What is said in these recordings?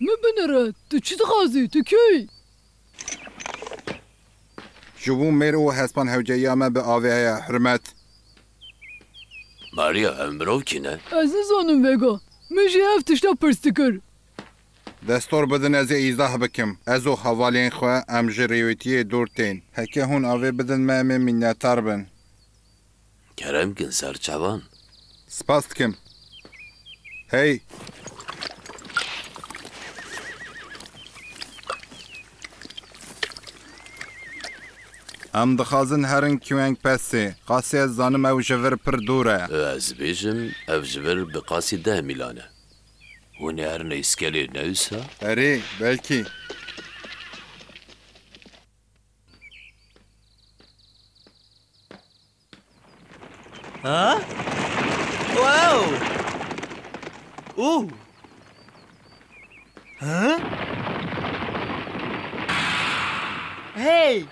مبنره تو چی تخوازی تو کی؟ جبو میرو هسپان هوجایی اما به آوه حرمت ماریا امرو کینه؟ از نزانم وگا مجی افتشتا پرستکر دستور بدن از ایزاه بکم ازو خوالین خواه ام جریویتی دورتین هکه هون آوه بدن ما منتر بن کرم کن سرچوان سپاست کم هی ام دخازن هرن کیوانگ پسه قاسی از زانم او جور پر دوره از بیجم او جور بقاسی 10 میلانه هونی هر نیسکلی نویسا؟ اره بلکی ها؟ واو اوه ها؟ هی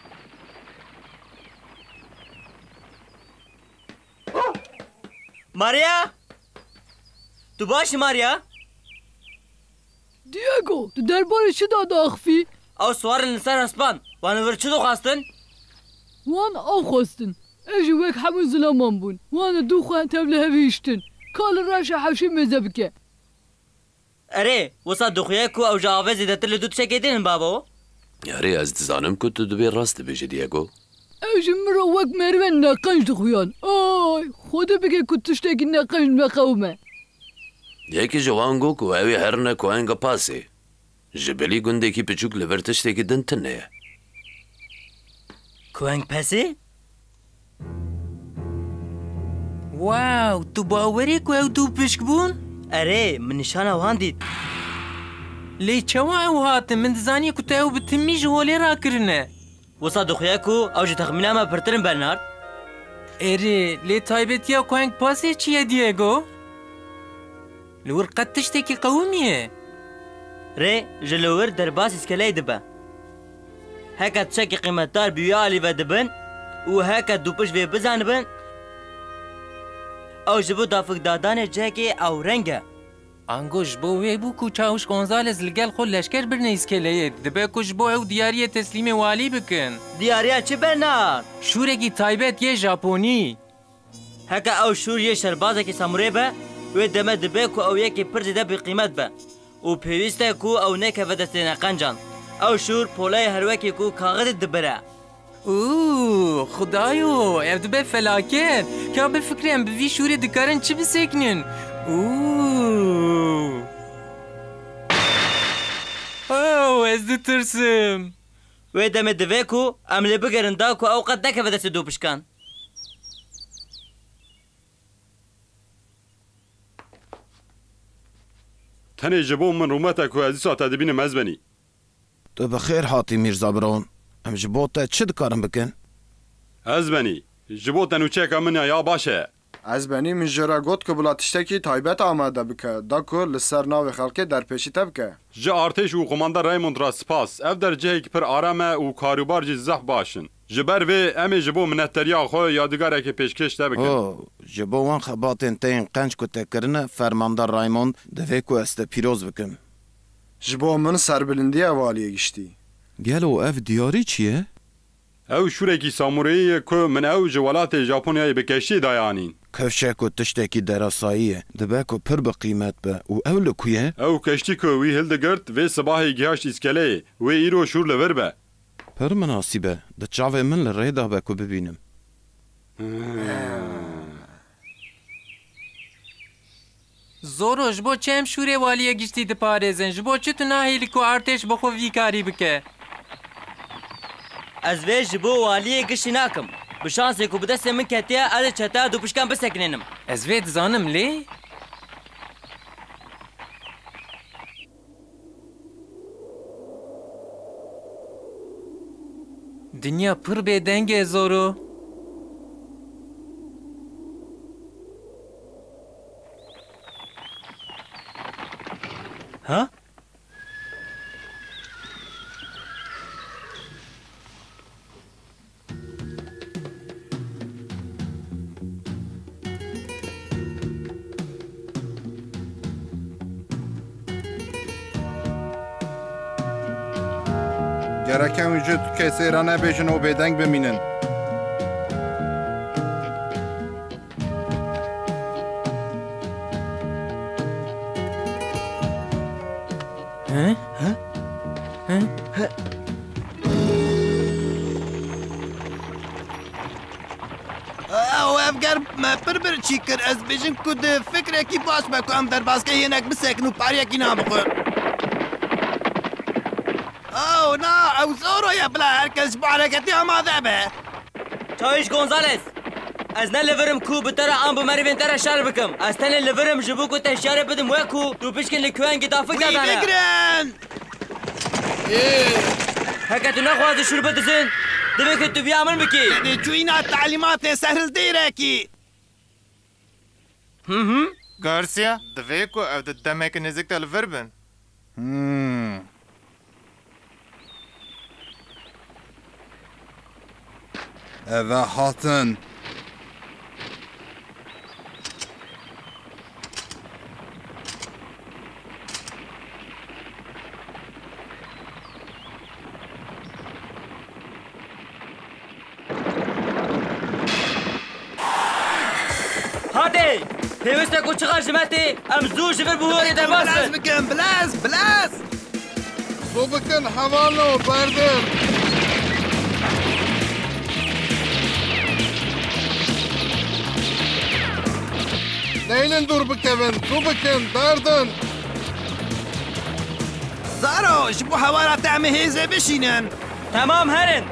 ماریا تو باشی ماریا؟ دیگو تو درباره چی داده اخفی؟ او سوارن لسر اسبان وانور چی دو خواستن؟ وان او خواستن اجي ويك حمو زلامان بون وانا دو خوان تبله هفيشتن كال راشا حوشي مزبكه اره وسا دخویه کو او جاوه زیدتر لدو تشکیدین بابا یاری از دزانم که تو دوی راست بیجی دیگو اجي مرو وك مروان ناقنج دخويان آي خوده بگه کتشتاكي ناقنج مقومه یکی جوانگو که اوی هرنه کوهنگا پاسی جبلی گنده کی پچوک لورتشتی که دن تنه کوهنگ پسی؟ واو تو باوری که او دو پشک بون؟ اره من نشانه وان دید لی چوا او هاتن من دزانی که تو او بتمی جوالی را کرنه وسا دخویه که او جو تخمینه ما پرترن برنارد اره لی تایبتی او کوهنگ پاسی چیه دیگو؟ لور قد تشتكي قومية ري جلور درباس اسكالي دبا هكا تشكي قيمتار بيالي بدبن وهكا دوبش في بزانبن او جبو دافق دادان جاكي او رنگا انگو جبو ويبو كو چاوش غونزالز لقال خو لشكر برنه اسكالي دبا كو جبو او ديارية تسليم والي بكن ديارية چه برنار؟ شوركي تايبت يه جابوني هكا او شور يه شربازة كي ساموري با و دمه دبه کو او یکی پر زده به قیمت به و پیوسته کو او نکه و دستینه قنجان او شور پولای هر وکی کو کاغذ دبره اوه خدایو او دبه فلاکت که به فکرم به وی شوری دکارن چی بسکنن اوه او از دو ترسم و دمه دبه کو عمله بگرن دا کو او قد نکه و دست دو پشکان تنه جبو من رومتا که از ساعت دبین مزبنی تو بخیر هاتی میرزا برون ام جبو تا چه دکارم بکن؟ ازبنی جبو تنوچه که من یا باشه ازبنی من جرا گوت که بلا تشتکی تایبت آماده بکه دا که لسر ناو خلقه در پیشی تبکه جا ارتش و قماندان رایموند را سپاس اف در جهی که پر آرامه و کاروبار جی زح باشن جبر و امی جبو منتریا خو یادگاره که پیشکش تبکن اوه جبو وان خباتین تین قنج که تکرنه فرماندار رایموند دوی که است پیروز بکن جبو من سربلندی اوالیه گشتی گلو اف دیاری چیه؟ او شورکی ساموری که من او جوالات ژاپنیایی بکشی دایانین کفشه که تشتکی دراساییه دبه که پر بقیمت به او اولو کویه؟ او کشتی که وی هلدگرد و صباحی گیاشت اسکله و ایرو شور لور به پر مناسبه ده چاوه من لریده به که ببینم زورو جبو چم شوره والیه گشتی ده پارزن جبو چه تو ناهیلی که ارتش بخو وی کاری بکه از وی جبو والیه گشتی ناکم بشانسی که بدست من کتیه از چتا دو پشکان بسکننم از وی دزانم لی؟ دنیا پر به دنگه زورو ها؟ gereken vücut kesirane bejin o bedeng biminin. او افگر ما پر چی کر از بیشن کد فکر کی باش بکنم در باز که هنگ بسکن و پاریا کی نام بخور. او نه او زورو یا بلا هرکس با حرکتی هم آده چاویش گونزالس از نه لورم کو بتره آن بمری وین تره شار بکم از تن لورم جبو کو تشاره بدم و کو تو پیش کن لکوان گدافک دادانه بگرن هکا تو نخواهد شروع بدزن دبی که تو بیامن بکی چو اینا تعلیمات سهل دیره کی گارسیا دوی کو او د دمک نزدیک تل وربن Eve hatın. هادي پێویستە کو چقا ژمەتی ئەم زوو ژبر بهۆری دەباستن بکەم بلاس Su bakın havalı bardım. Neyle dur bu Kevin? Su bakın dardın. زارو شبو حوارا تعمي هيزة بشينن تمام هرن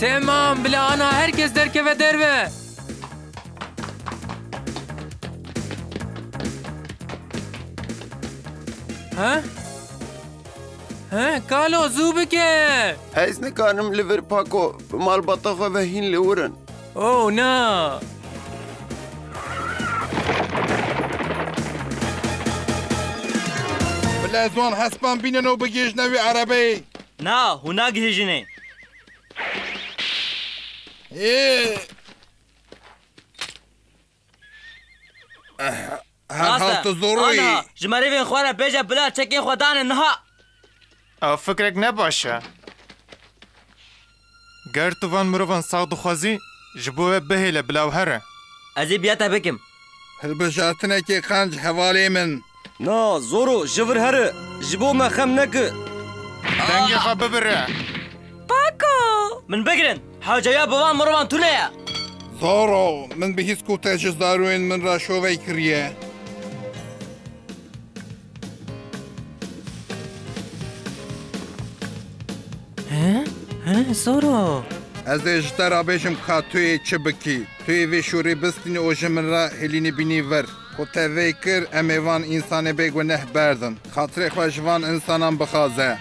تمام بلا ana herkes derkeve derve. Ha? Ha, kalo zû bike. Ez nikarim li vir pako malbata xwe ve hîn li wirin. Oh na. Bilezwan hespan binin o bigêjne wî erebeyê. Na, hûn nagihîjîne. Her haltı zoruyê. Ana, ji merivên xwe re bêje bila çekên xwe dane niha. او فکرک نباشه گر تو وان مروان ساق دخوازی جبوه بهیله بلاو هره Ez ê biyata bikim. Hilbijartinekê qenc hevalê min. Na, zoro, ji vir here. Ji bo me xem neke. دنگی خواه ببره Min bigirin. Hacaya bi van mirovan tune ye. Zoro, min bi hîs ku tejizdarûyên min ra şovey kiriye. Zoro. Ez ê ji te re bêjim ka tu yê çi bikî. Tu yê vê şûrê bistînî û ji min re hilînî bînî vir. Ku te vê kir em ê van însanê bêguhneh berdin. Xatirê xwe ji van însanan bixaze.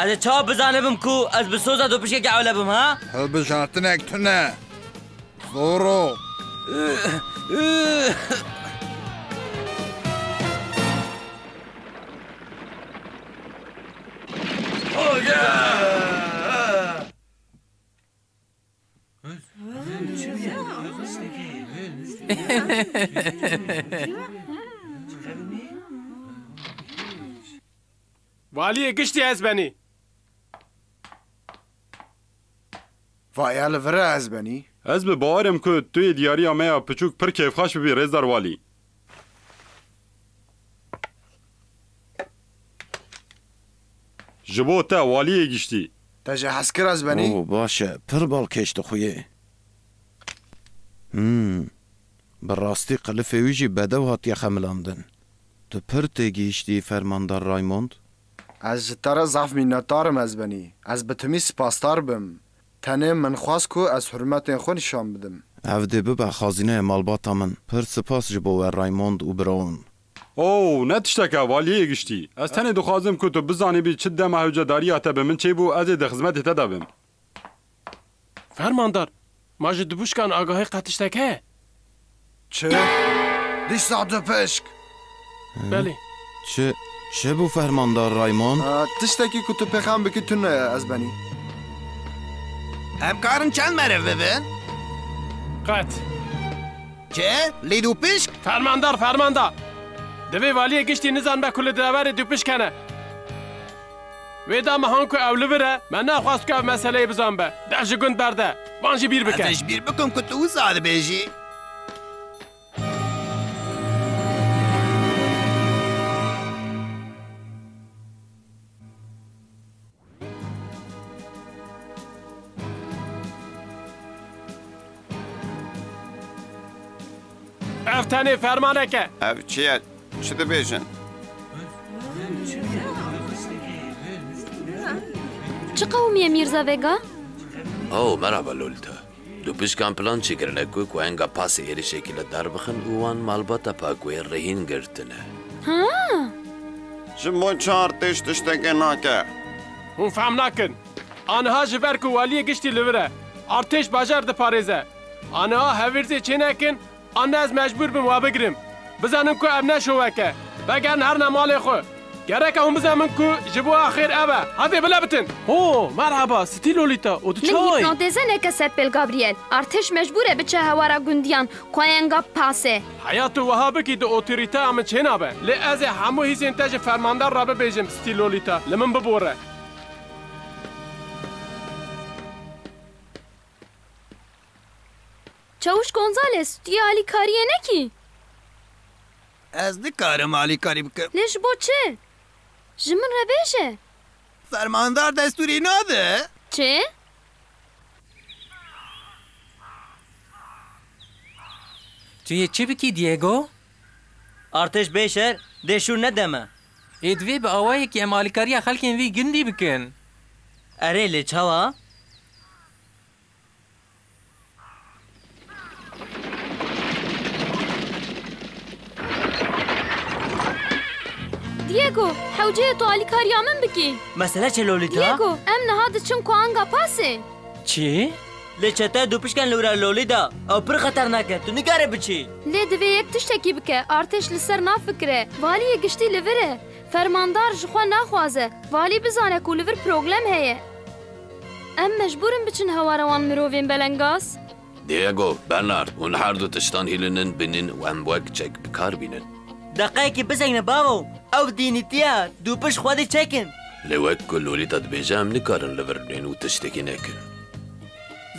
Ez ê çawa bizanibim ku ez bi soza du pişkekê ewlebim ha? Hilbijartinek tune. Zoro. Valiye giştî ez benî. Vay li vir ez benî. Ez bi bawerim ku tu yê diyariya me ya piçûk pir kêfxweş bibî rêzdar walî. Ji bo te waliyê giştî. Te ji hez kir ez benî? او باشه پر بال کش دخویه براستی قلف ویجی بده و هاتیه خملاندن تو پر تگیشتی فرماندار رایموند؟ Ez ji te re zaf minnetdarim ez benî. Ez bi timî spasdar bim. Tenê min xwast ku ez hurmetên xwe nîşan bidim. اف دی ببع خازینه مالباتا من پر سپاس جبو و رایموند و براون O ne tişteke waliyê giştî. Ez tenê dixwazim ku tu bizanîbî çi dema hewcedariya te bi min çêbû ez ê di xizmetê te de bim. Fermandar, ma ji dibûşkan agahî qetiştek he? Çi? Dîş saet pişk. Belê. چه بو فرماندار رایموند؟ Tiştekî ku tu pêxan bikî tune ye ez benî. Em karin çend merev bibin? Qet. چه؟ لیدو پشک؟ فرماندا دوی والی گشتی نزان به کل دراور دو پشکنه ویدا مهان که اولو بره من نخواست که او مسئله بزن به دهش گند برده بانجی بیر بکن ازش بیر بکن که تو ساده بیجی افتنی فرمانه که اف چیه؟ چه ده بیشن؟ چه قومیه میرزا وگا؟ او مرحبا لولتا دو پشکان پلان چی کرنه که انگا پاس ایری شکل دار بخن اوان مالباتا پاکوی رهین گرتنه ها جمو چهار تشتگه ناکه اون فهم نکن آنها جبر که والی گشتی لوره ارتش باجر ده پاریزه آنها هفرزی چه نکن آنها از مجبور بم و بگرم بزنم که اب نشوه که بگرن هر نمال خو گرک هم بزنم که جبو آخر اوه هده بلا بتن او مرحبا ستی لولیتا او دو چای هیپنوتیزه نکست پیل گابریل ارتش مجبوره بچه هوارا گندیان کوینگا پاسه حیات وها بکی دو اوتوریتا هم چه نابه لی از همو هیز انتاج فرماندار را ببیجم ستی لولیتا لمن ببوره چاوش گونزالس توی علی کاریه نکی از ده کارم علی کاری بکن لیش بو چه؟ جمن ربیشه فرماندار دستوری ناده چه؟ توی چی بکی دیگو؟ ارتش بیشر دشور ندمه ایدوی به آوایی که امالیکاری خلکین وی گندی بکن اره لی چاوا؟ دیگو حوجه تو علی کاریا من بکی مسئله چه لولیتا؟ دیگو ام نهاد چم کوانگا پاسه چی؟ لی چطه دو پشکن لورا لولیدا او پر خطرناکه تو نگاره بچی لی دوی یک تشتکی بکه ارتش لسر نافکره والی گشتی لوره فرماندار جخوا نخوازه والی بزانه کو لور پروگلم هیه ام مجبورم بچن هواروان مروفین بلنگاس دیگو برنارد اون هر دو تشتان هیلنن بینن و ام باک چک بکار بینن دقیقی بزنه بابو او دینیتیا دو پش خواهی چکن لوک لولیتا دبیجام نکارن لورنین و تشتکی نکن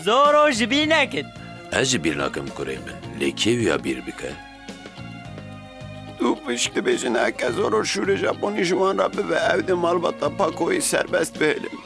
زورو جبیر نکن اجبیر ناکم کره من لیکیویا بیر بکن دو پشت بیشن اکه زورو شور ژاپنی جوان را به اود مالباتا پاکوی سربست بهلم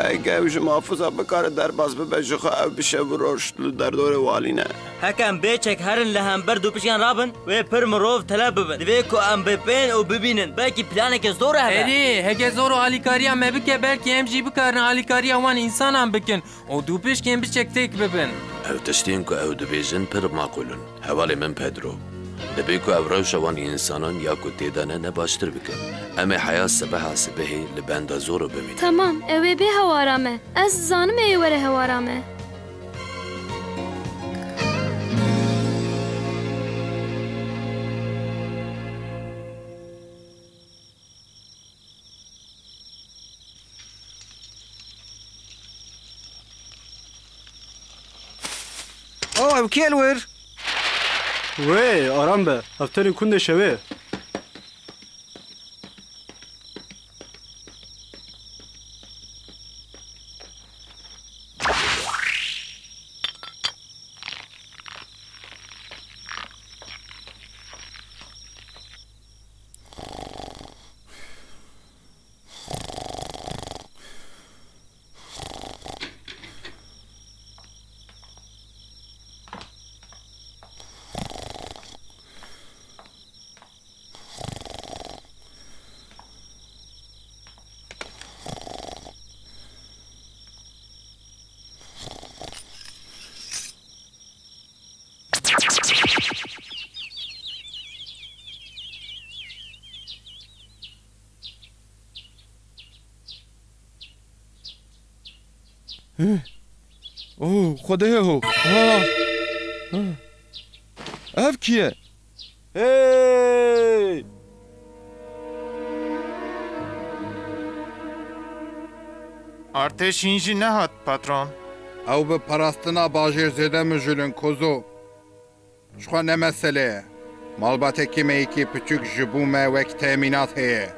اگه اوش محافظه بکار در باز به بجخه او بشه و روشتلو در دور والینه هکم بیچک هرن لهم بر دو پشکن رابن و پر مروف طلب ببن دوی که ام بپین او ببینن بلکی پلانه که زور هبه اری هگه زورو آلیکاری هم بکه بلکی هم جی بکارن آلیکاری وان انسان هم بکن او دو پشکن بچک تک ببن او تشتین که او دبیجن پر معقولن حوالی من پدرو دبی که او روش وان انسانان یا که تیدانه نباشتر بکن اما حیات سبه سبهی لبنده زورو بمینه تمام اوه به هوارامه از زانم ایوره هوارامه او کیل ور وی آرام به افتری کنده شوه اوه خدای هو اف کیه هی ارتش اینجی نهاد پاترون او به پرستنا باجر زده مجلن کوزو شخوا نمسله مالباتێکی مەیەکی بچووک ji بوو me wek teminat heye.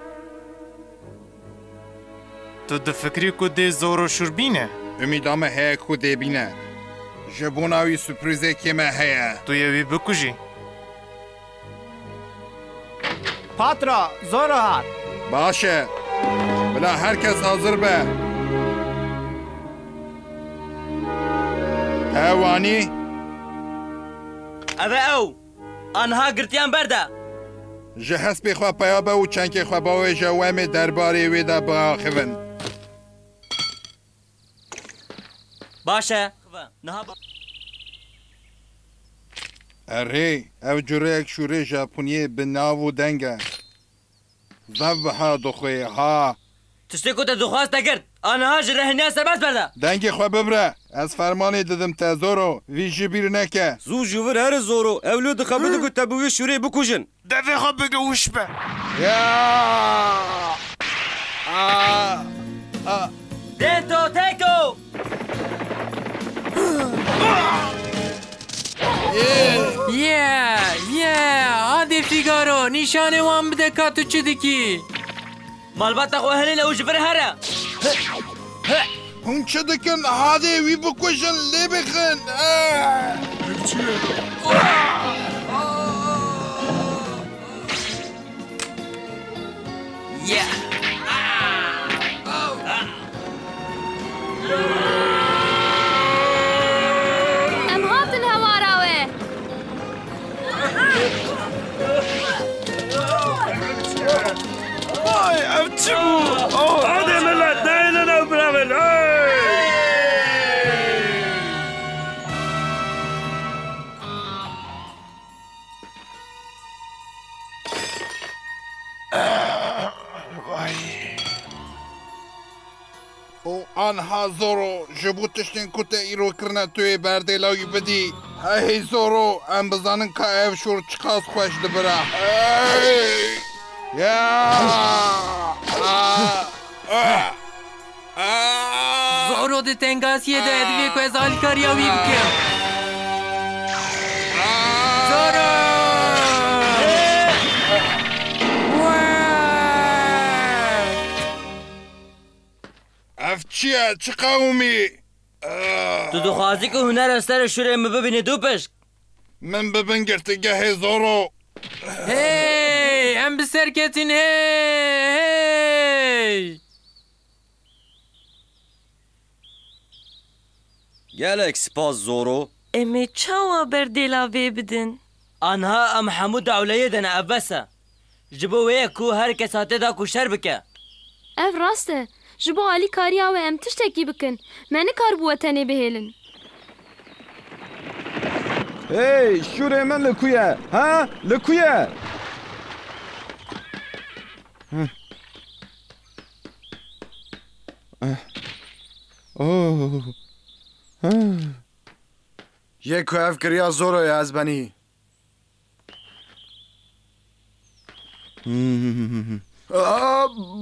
Tu difikrî ku dê zor û şurbîne? Umîda me heye ku dêbîne. Ji bûna wî sürprizekê me heye. Tu yê wî bikujî. Patra, zor hat. Baş e. Bila herkes hazır be. Ewanî? Ev e ew. Anha girtiyan berda. Ji hespê xwe peya be û çenkê xwe bawê ji wemê derbarê wê de biaxivin. Baş e. Erê, ev cureyek şûrê Japoniyê bi nav û deng e. Zev biha dixwê ha. Tiştê ku te dixwast te girt. Anha ji rehiniya serbest berda. Dengê xwe bibire. Ez fermanê didim te zoro. Vî ji bîr neke. Zû ji vir here zoro. Ew lê dixebite ku te bi wê şûrê bikujin. Devê xwe bigewş be. Dento teko. Hadi Figaro, nişanê wan bide ka tu çi dikî? Malbata xwe hilê ew ji vir here. Hûn çi dikin? Hadê wî bikujin lê bixin. Em hatin hewara we. Ay ev çi bû? Hadi millet deynin ew biravin. û anha zoro ji bo tiştên ku te îro kirine tu yê berdêla wî bidî. Hey zoro em bizanin ka ev şûr çi qas xweş dibire. Zoro di tengasiyê de divê ku ez alîkariya wî bikim. Zoro! Ev çi ye? Çi qewmî? Tu dixwazî ku huner ser şûrê min bibînî dû pişk. Min bibin girtîgehê zoro. Hey! Em bi ser ketin hey! Gelek spas zoro. Em ê çawa berdêla vê bidin? Anha em hemû dewleyê de ne ev bes e. Ji bo wê ku herkes hatê da ku şer bike. Ev rast e. Ji bo alîkariya we em tiştekî bikin. Me nikar bû we tenê bihêlin. Hey, şuraya hemen li ku ye? Ha? Li ku ye? Yê ku ev kiriya zoro ye ez benî.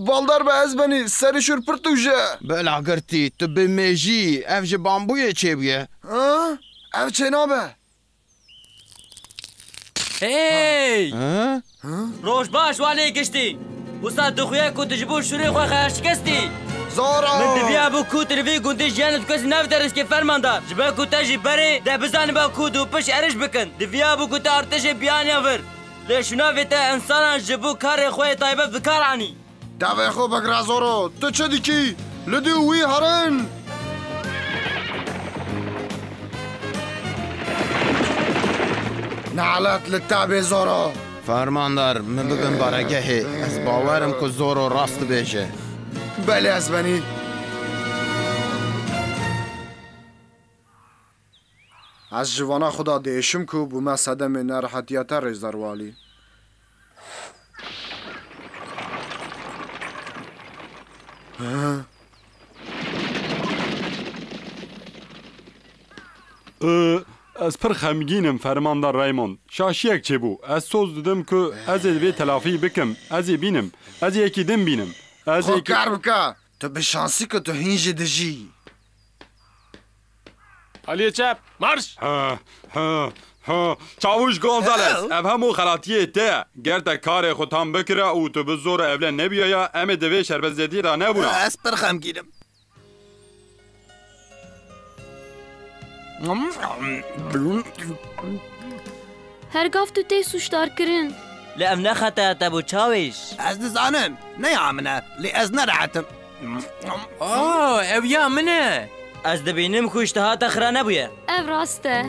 Baldar be ez benî serî şûr pir tûje. Bela girtî, tu bi mêjî, ev ji bambûyê çêbûye. Ev çê nabe. Hey! Roj baş walê giştî. Wisa dixuye ku tu ji bo şûrê xwe xeyar şikestî. Zoro! Min diviya bû ku tu li vê gundê jiyanê tu kesî navite riskê fermandar. Ji ber ku te jî berê de bizanibe ku dû piş êriş bikin. Diviya bû ku te artêşê biyaniya vir. Lê şûnavê te insanan ji bo karê xwe taybet bi kar anî. Devê xwe bigira zoro. Tu çi dikî? Li dû wî herin. Nalet li te bê zoro. Fermandar, min bibin baregehê. Ez bawerim ku zoro rast dibêje. Belê ez benî. Ez ji vana xwe da diêşim ku bû me sedemê nerehetiya te rêzdar walî. Ez pir xemgînim fermandar Raymond. Şaşiyek çêbû. Ez soz didim ku ez ê vê telafî bikim. Ez ê bînim. Ez yekî din bînim. Ez Xwe kar bike. Tu bi şansî ku tu hîn jî dijî. Aliye çap, marş! ها چاوش گونزالس اف همو خلاتیه ته گرد کار خودتان بکره او تو به زور اوله نبیایا ام دوی شربت زدی را نبونا از پر خمگینم هرگاف تو تی سوشدار کرن لأم نخطا تبو چاوش از دزانم نیامنه لی از نرعتم او یا منه از دبینم خوش تهات اخرا نبویه اف راسته